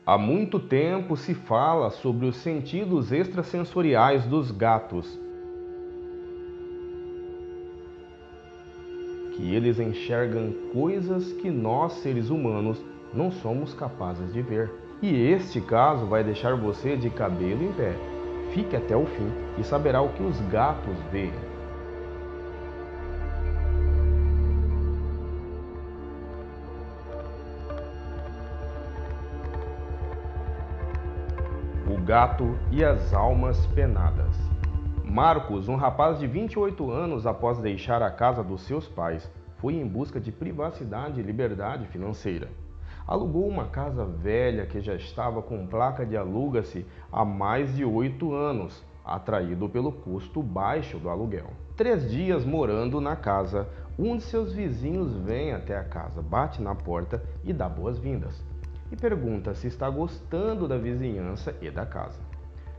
Há muito tempo se fala sobre os sentidos extrasensoriais dos gatos, que eles enxergam coisas que nós, seres humanos, não somos capazes de ver. E este caso vai deixar você de cabelo em pé. Fique até o fim e saberá o que os gatos veem. O gato e as almas penadas. Marcos, um rapaz de 28 anos, após deixar a casa dos seus pais, foi em busca de privacidade e liberdade financeira. Alugou uma casa velha que já estava com placa de aluga-se há mais de 8 anos, atraído pelo custo baixo do aluguel. 3 dias morando na casa, um de seus vizinhos vem até a casa, bate na porta e dá boas-vindas. E pergunta se está gostando da vizinhança e da casa.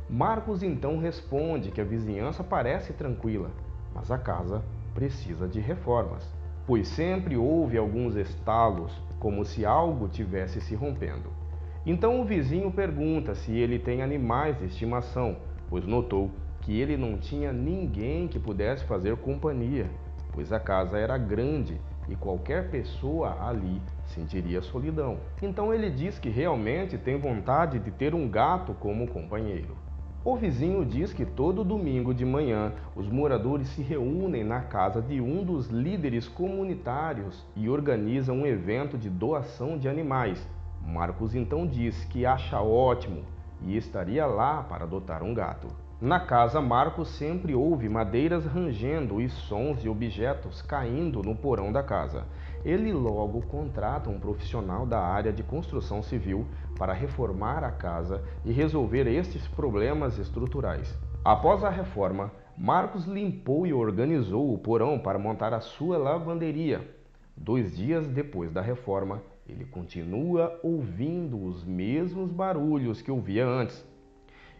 Marcos então responde que a vizinhança parece tranquila, mas a casa precisa de reformas, pois sempre houve alguns estalos, como se algo tivesse se rompendo. Então o vizinho pergunta se ele tem animais de estimação, pois notou que ele não tinha ninguém que pudesse fazer companhia, pois a casa era grande e qualquer pessoa ali sentiria solidão. Então ele diz que realmente tem vontade de ter um gato como companheiro. O vizinho diz que todo domingo de manhã os moradores se reúnem na casa de um dos líderes comunitários e organizam um evento de doação de animais. Marcos então diz que acha ótimo e estaria lá para adotar um gato. Na casa, Marcos sempre ouve madeiras rangendo e sons de objetos caindo no porão da casa. Ele logo contrata um profissional da área de construção civil para reformar a casa e resolver estes problemas estruturais. Após a reforma, Marcos limpou e organizou o porão para montar a sua lavanderia. 2 dias depois da reforma, ele continua ouvindo os mesmos barulhos que ouvia antes.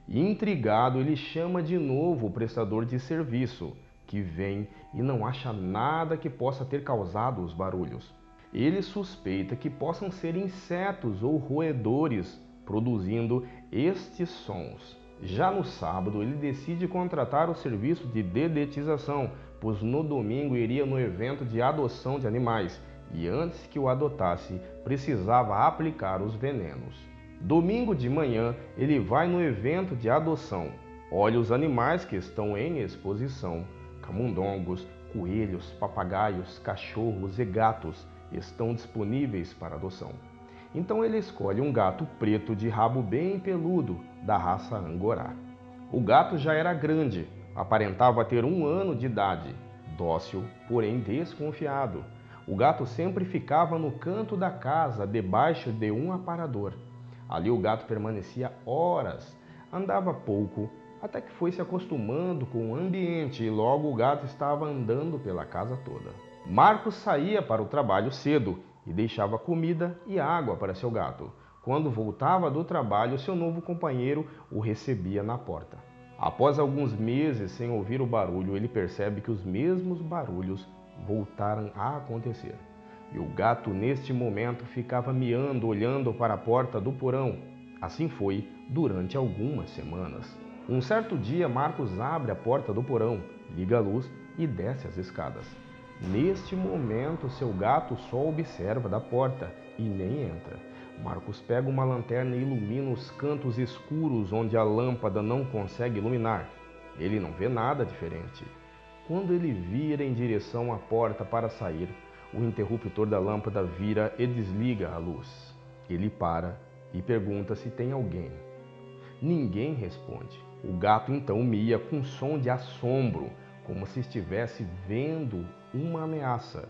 Intrigado, ele chama de novo o prestador de serviço, que vem e não acha nada que possa ter causado os barulhos. Ele suspeita que possam ser insetos ou roedores produzindo estes sons. Já no sábado, ele decide contratar o serviço de dedetização, pois no domingo iria no evento de adoção de animais e antes que o adotasse, precisava aplicar os venenos. Domingo de manhã, ele vai no evento de adoção, olha os animais que estão em exposição. Camundongos, coelhos, papagaios, cachorros e gatos estão disponíveis para adoção. Então ele escolhe um gato preto de rabo bem peludo, da raça Angorá. O gato já era grande, aparentava ter 1 ano de idade, dócil, porém desconfiado. O gato sempre ficava no canto da casa, debaixo de um aparador. Ali o gato permanecia horas, andava pouco, até que foi se acostumando com o ambiente e logo o gato estava andando pela casa toda. Marcos saía para o trabalho cedo e deixava comida e água para seu gato. Quando voltava do trabalho, seu novo companheiro o recebia na porta. Após alguns meses sem ouvir o barulho, ele percebe que os mesmos barulhos voltaram a acontecer. E o gato neste momento ficava miando, olhando para a porta do porão. Assim foi durante algumas semanas. Um certo dia, Marcos abre a porta do porão, liga a luz e desce as escadas. Neste momento, seu gato só observa da porta e nem entra. Marcos pega uma lanterna e ilumina os cantos escuros onde a lâmpada não consegue iluminar. Ele não vê nada diferente. Quando ele vira em direção à porta para sair, o interruptor da lâmpada vira e desliga a luz. Ele para e pergunta se tem alguém. Ninguém responde. O gato então mia com som de assombro, como se estivesse vendo uma ameaça.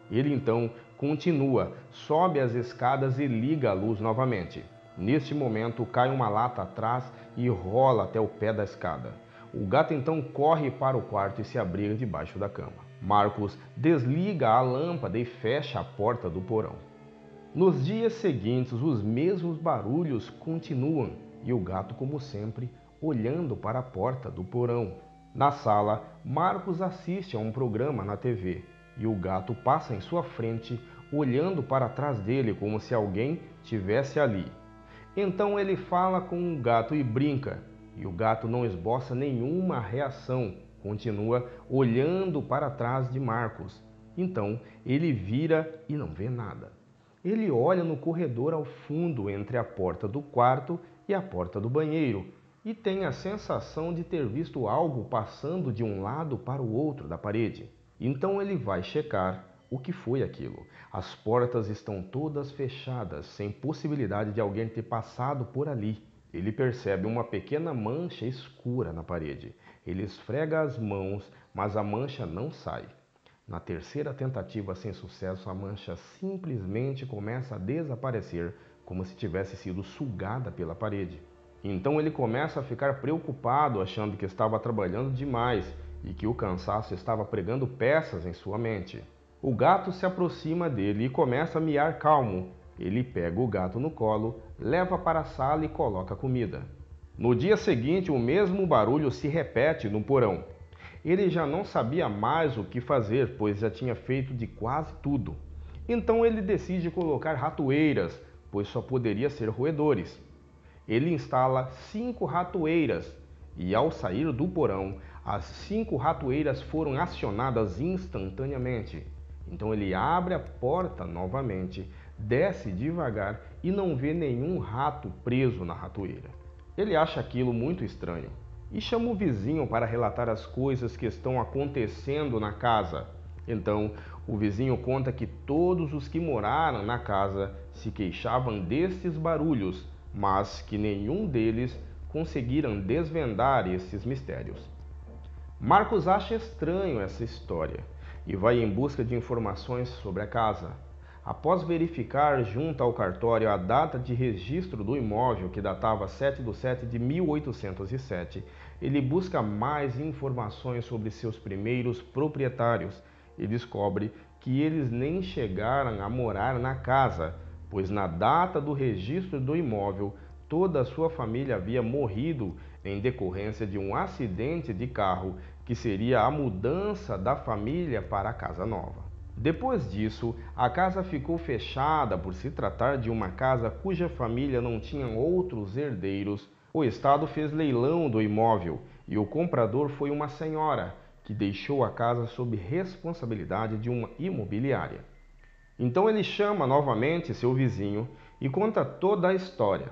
Ele então continua, sobe as escadas e liga a luz novamente. Neste momento cai uma lata atrás e rola até o pé da escada. O gato então corre para o quarto e se abriga debaixo da cama. Marcos desliga a lâmpada e fecha a porta do porão. Nos dias seguintes, os mesmos barulhos continuam e o gato, como sempre, olhando para a porta do porão. Na sala, Marcos assiste a um programa na TV e o gato passa em sua frente, olhando para trás dele como se alguém tivesse ali. Então ele fala com o gato e brinca, e o gato não esboça nenhuma reação, continua olhando para trás de Marcos. Então ele vira e não vê nada. Ele olha no corredor ao fundo entre a porta do quarto e a porta do banheiro e tem a sensação de ter visto algo passando de um lado para o outro da parede. Então ele vai checar o que foi aquilo. As portas estão todas fechadas, sem possibilidade de alguém ter passado por ali. Ele percebe uma pequena mancha escura na parede. Ele esfrega as mãos, mas a mancha não sai. Na terceira tentativa sem sucesso, a mancha simplesmente começa a desaparecer, como se tivesse sido sugada pela parede. Então ele começa a ficar preocupado, achando que estava trabalhando demais e que o cansaço estava pregando peças em sua mente. O gato se aproxima dele e começa a miar calmo. Ele pega o gato no colo, leva para a sala e coloca comida. No dia seguinte, o mesmo barulho se repete no porão. Ele já não sabia mais o que fazer, pois já tinha feito de quase tudo. Então ele decide colocar ratoeiras, pois só poderia ser roedores. Ele instala 5 ratoeiras e, ao sair do porão, as 5 ratoeiras foram acionadas instantaneamente. Então ele abre a porta novamente, desce devagar e não vê nenhum rato preso na ratoeira. Ele acha aquilo muito estranho e chama o vizinho para relatar as coisas que estão acontecendo na casa. Então o vizinho conta que todos os que moraram na casa se queixavam destes barulhos, mas que nenhum deles conseguiram desvendar esses mistérios. Marcos acha estranho essa história e vai em busca de informações sobre a casa. Após verificar junto ao cartório a data de registro do imóvel, que datava 7/7 de 1807, ele busca mais informações sobre seus primeiros proprietários e descobre que eles nem chegaram a morar na casa, pois na data do registro do imóvel, toda a sua família havia morrido em decorrência de um acidente de carro que seria a mudança da família para a casa nova. Depois disso, a casa ficou fechada por se tratar de uma casa cuja família não tinha outros herdeiros. O Estado fez leilão do imóvel e o comprador foi uma senhora que deixou a casa sob responsabilidade de uma imobiliária. Então ele chama novamente seu vizinho e conta toda a história.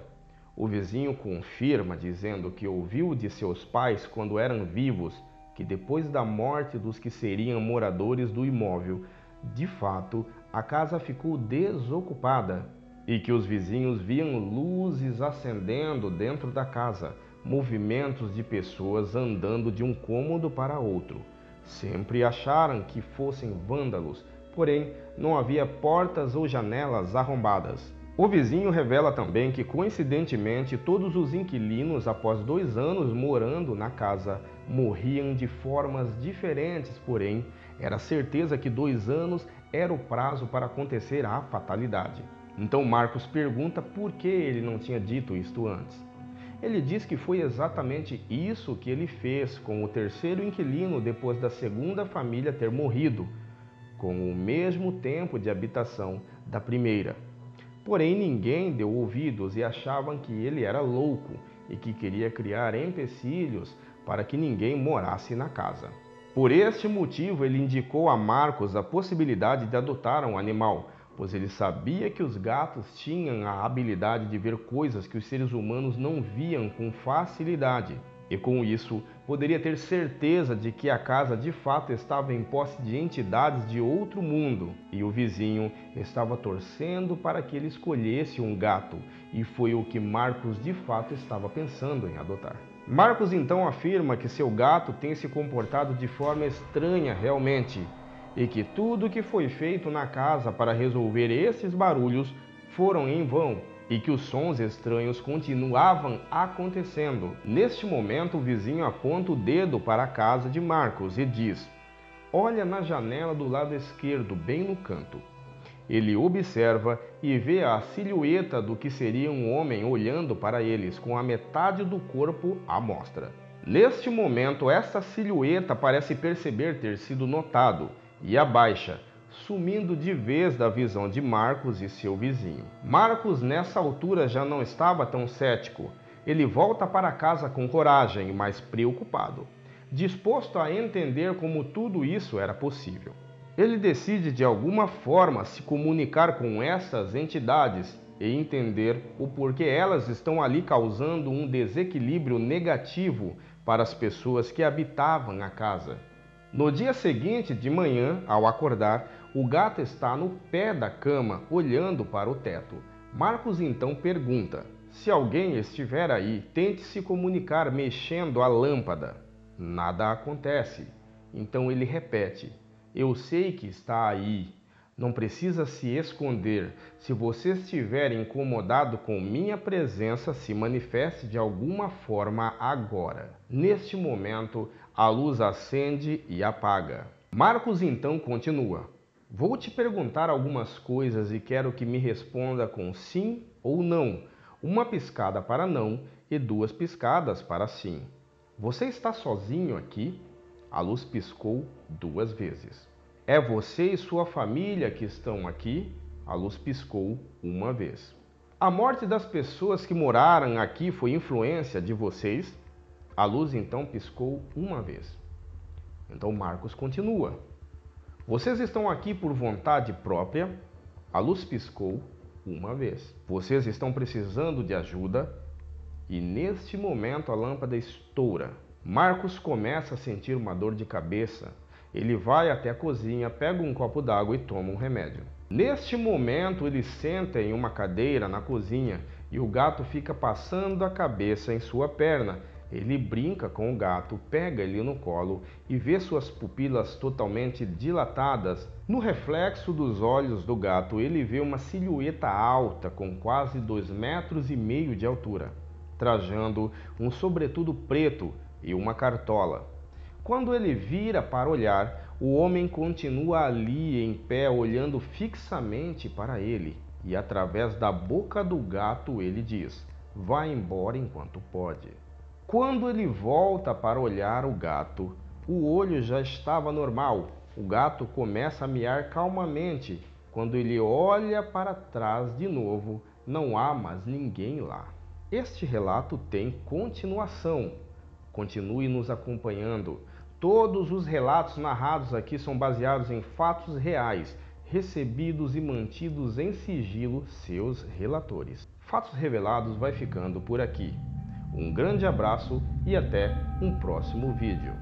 O vizinho confirma, dizendo que ouviu de seus pais quando eram vivos que depois da morte dos que seriam moradores do imóvel, de fato, a casa ficou desocupada e que os vizinhos viam luzes acendendo dentro da casa, movimentos de pessoas andando de um cômodo para outro. Sempre acharam que fossem vândalos, porém não havia portas ou janelas arrombadas. O vizinho revela também que, coincidentemente, todos os inquilinos, após 2 anos morando na casa, morriam de formas diferentes, porém, era certeza que 2 anos era o prazo para acontecer a fatalidade. Então Marcos pergunta por que ele não tinha dito isto antes. Ele diz que foi exatamente isso que ele fez com o terceiro inquilino depois da segunda família ter morrido, com o mesmo tempo de habitação da primeira. Porém, ninguém deu ouvidos e achavam que ele era louco e que queria criar empecilhos para que ninguém morasse na casa. Por este motivo, ele indicou a Marcos a possibilidade de adotar um animal, pois ele sabia que os gatos tinham a habilidade de ver coisas que os seres humanos não viam com facilidade. E com isso, poderia ter certeza de que a casa de fato estava em posse de entidades de outro mundo. E o vizinho estava torcendo para que ele escolhesse um gato, e foi o que Marcos de fato estava pensando em adotar. Marcos então afirma que seu gato tem se comportado de forma estranha realmente, e que tudo que foi feito na casa para resolver esses barulhos foram em vão, e que os sons estranhos continuavam acontecendo. Neste momento, o vizinho aponta o dedo para a casa de Marcos e diz: "Olha na janela do lado esquerdo, bem no canto." Ele observa e vê a silhueta do que seria um homem olhando para eles, com a metade do corpo à mostra. Neste momento, essa silhueta parece perceber ter sido notado e abaixa, sumindo de vez da visão de Marcos e seu vizinho. Marcos, nessa altura, já não estava tão cético. Ele volta para casa com coragem, mas preocupado, disposto a entender como tudo isso era possível. Ele decide de alguma forma se comunicar com essas entidades e entender o porquê elas estão ali causando um desequilíbrio negativo para as pessoas que habitavam a casa. No dia seguinte de manhã, ao acordar, o gato está no pé da cama, olhando para o teto. Marcos então pergunta: se alguém estiver aí, tente se comunicar mexendo a lâmpada. Nada acontece. Então ele repete: eu sei que está aí. Não precisa se esconder. Se você estiver incomodado com minha presença, se manifeste de alguma forma agora. Neste momento, a luz acende e apaga. Marcos então continua: vou te perguntar algumas coisas e quero que me responda com sim ou não. Uma piscada para não e 2 piscadas para sim. Você está sozinho aqui? A luz piscou 2 vezes. É você e sua família que estão aqui? A luz piscou 1 vez. A morte das pessoas que moraram aqui foi influência de vocês? A luz então piscou 1 vez. Então Marcos continua: vocês estão aqui por vontade própria? A luz piscou 1 vez. Vocês estão precisando de ajuda? E neste momento a lâmpada estoura. Marcos começa a sentir uma dor de cabeça. Ele vai até a cozinha, pega um copo d'água e toma um remédio. Neste momento ele senta em uma cadeira na cozinha e o gato fica passando a cabeça em sua perna. Ele brinca com o gato, pega ele no colo e vê suas pupilas totalmente dilatadas. No reflexo dos olhos do gato, ele vê uma silhueta alta com quase 2,5 metros de altura, trajando um sobretudo preto e uma cartola. Quando ele vira para olhar, o homem continua ali em pé, olhando fixamente para ele, e através da boca do gato ele diz: vá embora enquanto pode. Quando ele volta para olhar o gato, o olho já estava normal. O gato começa a miar calmamente. Quando ele olha para trás de novo, não há mais ninguém lá. Este relato tem continuação. Continue nos acompanhando. Todos os relatos narrados aqui são baseados em fatos reais, recebidos e mantidos em sigilo seus relatores. Fatos Revelados vai ficando por aqui. Um grande abraço e até um próximo vídeo.